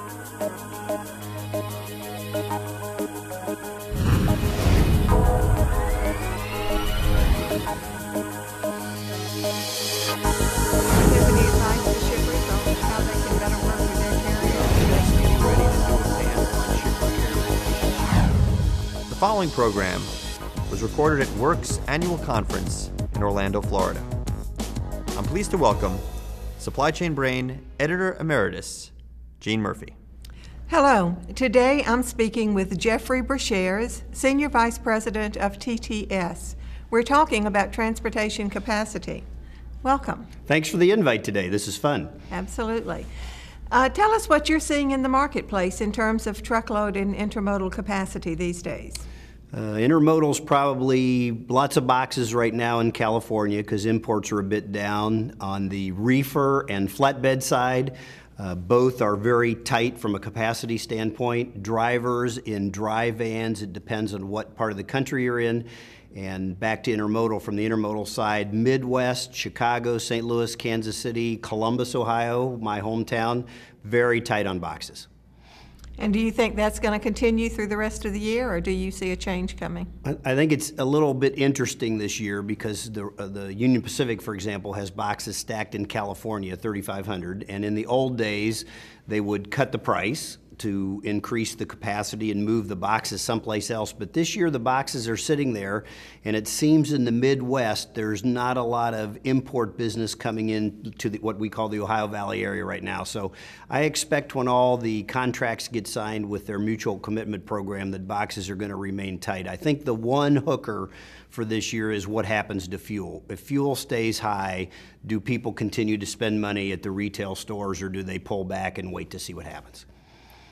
The following program was recorded at WERC's annual conference in Orlando, Florida. I'm pleased to welcome SupplyChainBrain Editor Emeritus, Gene Murphy. Hello. Today I'm speaking with Jeffrey Brashares, Senior Vice President of TTS. We're talking about transportation capacity. Welcome. Thanks for the invite today. This is fun. Absolutely. Tell us what you're seeing in the marketplace in terms of truckload and intermodal capacity these days. Intermodal's probably lots of boxes right now in California because imports are a bit down. On the reefer and flatbed side, both are very tight from a capacity standpoint. Drivers in dry vans, it depends on what part of the country you're in. And back to intermodal, from the intermodal side, Midwest, Chicago, St. Louis, Kansas City, Columbus, Ohio, my hometown, very tight on boxes. And do you think that's going to continue through the rest of the year, or do you see a change coming? I think it's a little bit interesting this year because the Union Pacific, for example, has boxes stacked in California, 3,500, and in the old days, they would cut the price to increase the capacity and move the boxes someplace else. But this year the boxes are sitting there, and it seems in the Midwest there's not a lot of import business coming in to what we call the Ohio Valley area right now. So I expect when all the contracts get signed with their mutual commitment program that boxes are going to remain tight. I think the one hooker for this year is what happens to fuel. If fuel stays high, do people continue to spend money at the retail stores, or do they pull back and wait to see what happens?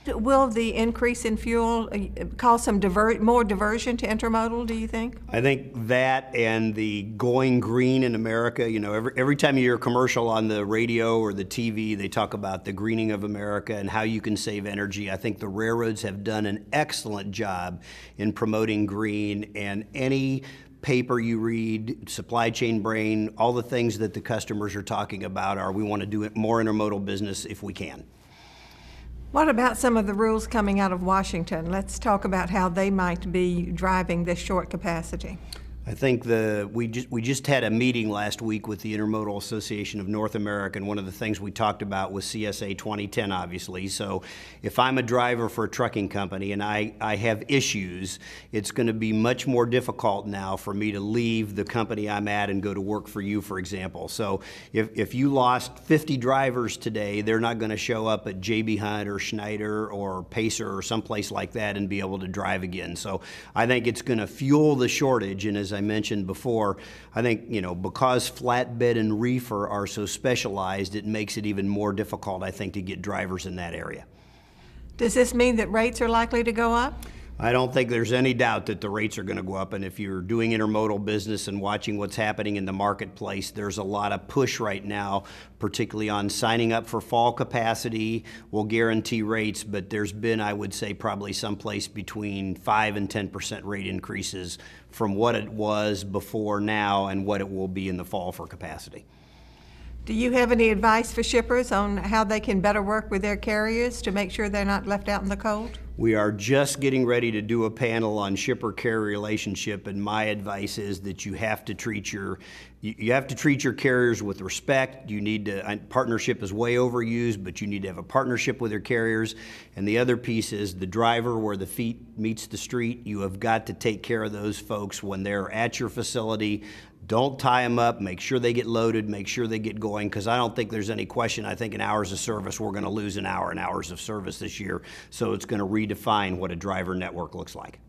Will the increase in fuel cause some more diversion to intermodal, do you think? I think that and the going green in America, you know, every time you hear a commercial on the radio or the TV, they talk about the greening of America and how you can save energy. I think the railroads have done an excellent job in promoting green, and any paper you read, SupplyChainBrain, all the things that the customers are talking about are we want to do more intermodal business if we can. What about some of the rules coming out of Washington? Let's talk about how they might be driving this short capacity. I think we just had a meeting last week with the Intermodal Association of North America, and one of the things we talked about was CSA 2010, obviously. So if I'm a driver for a trucking company and I have issues, it's going to be much more difficult now for me to leave the company I'm at and go to work for you, for example. So if you lost 50 drivers today, they're not going to show up at J.B. Hunt or Schneider or Pacer or someplace like that and be able to drive again. So I think it's going to fuel the shortage, and as I mentioned before, I think, you know, because flatbed and reefer are so specialized, it makes it even more difficult, I think, to get drivers in that area. Does this mean that rates are likely to go up? I don't think there's any doubt that the rates are going to go up, and if you're doing intermodal business and watching what's happening in the marketplace, there's a lot of push right now, particularly on signing up for fall capacity. We'll guarantee rates, but there's been, I would say, probably someplace between 5 and 10% rate increases from what it was before now and what it will be in the fall for capacity. Do you have any advice for shippers on how they can better work with their carriers to make sure they're not left out in the cold? We are just getting ready to do a panel on shipper-carrier relationship, and my advice is that you have to treat your carriers with respect. You need to, partnership is way overused, but you need to have a partnership with your carriers. And the other piece is the driver, where the feet meets the street. You have got to take care of those folks when they're at your facility. Don't tie them up. Make sure they get loaded. Make sure they get going, because I don't think there's any question. I think in hours of service, we're going to lose an hour in hours of service this year. So it's going to redefine what a driver network looks like.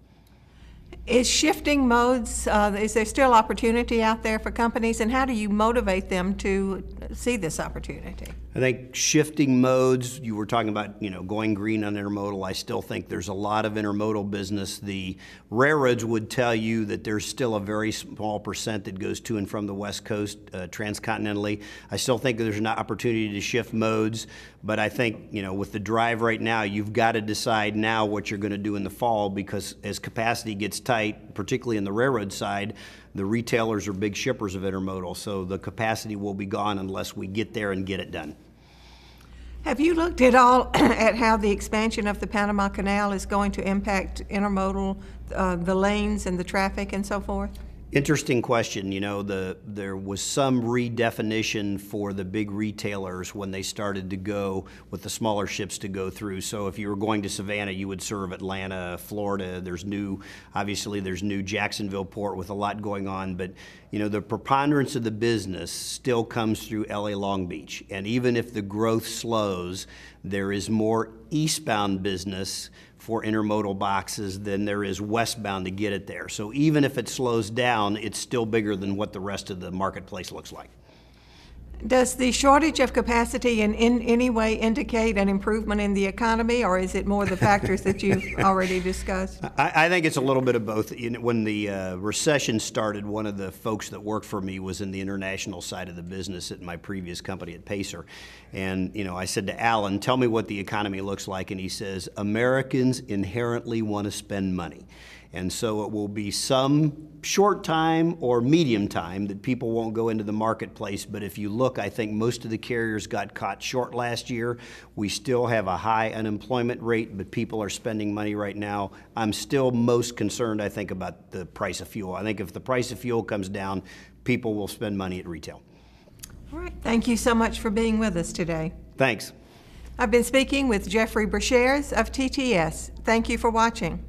Is shifting modes, is there still opportunity out there for companies, and how do you motivate them to see this opportunity? I think shifting modes, you were talking about, you know, going green on intermodal. I still think there's a lot of intermodal business. The railroads would tell you that there's still a very small percent that goes to and from the West Coast transcontinentally. I still think there's an opportunity to shift modes, but I think, you know, with the drive right now, you've got to decide now what you're going to do in the fall, because as capacity gets tight, particularly in the railroad side, the retailers are big shippers of intermodal, so the capacity will be gone unless we get there and get it done. Have you looked at all at how the expansion of the Panama Canal is going to impact intermodal, the lanes and the traffic and so forth? Interesting question. You know, there was some redefinition for the big retailers when they started to go with the smaller ships to go through. So if you were going to Savannah, you would serve Atlanta, Florida. Obviously there's new Jacksonville port with a lot going on, but you know, the preponderance of the business still comes through LA Long Beach. And even if the growth slows, there is more eastbound business for intermodal boxes than there is westbound to get it there. So even if it slows down, it's still bigger than what the rest of the marketplace looks like. Does the shortage of capacity in any way indicate an improvement in the economy, or is it more the factors that you've already discussed? I think it's a little bit of both. When the recession started, one of the folks that worked for me was in the international side of the business at my previous company at Pacer. And you know, I said to Alan, tell me what the economy looks like. And he says, Americans inherently want to spend money. And so it will be some short time or medium time that people won't go into the marketplace. But if you look, I think most of the carriers got caught short last year. We still have a high unemployment rate, but people are spending money right now. I'm still most concerned, I think, about the price of fuel. I think if the price of fuel comes down, people will spend money at retail. All right. Thank you so much for being with us today. Thanks. I've been speaking with Jeffrey Brashares of TTS. Thank you for watching.